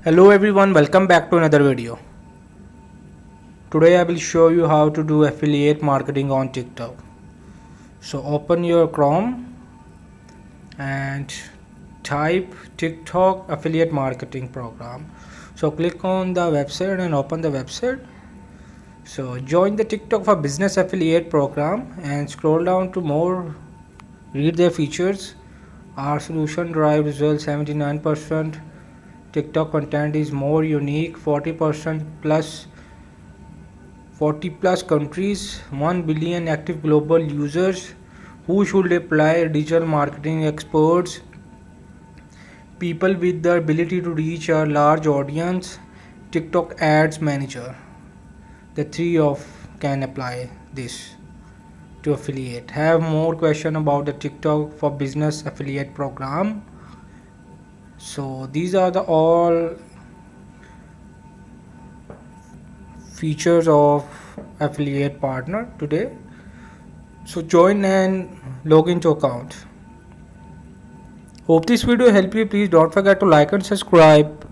Hello everyone, welcome back to another video. Today I will show you how to do affiliate marketing on TikTok. So open your Chrome and type TikTok affiliate marketing program. So click on the website and open the website. So join the TikTok for business affiliate program and scroll down to more, read their features. Our solution drive results 79%. TikTok content is more unique, 40% plus 40 plus countries, 1 billion active global users. Who should apply? Digital marketing experts, people with the ability to reach a large audience, TikTok ads manager. The three of can apply this to affiliate. Have more question about the TikTok for business affiliate program. So these are the all features of affiliate partner today. So join and log into account. Hope this video helped you. Please don't forget to like and subscribe.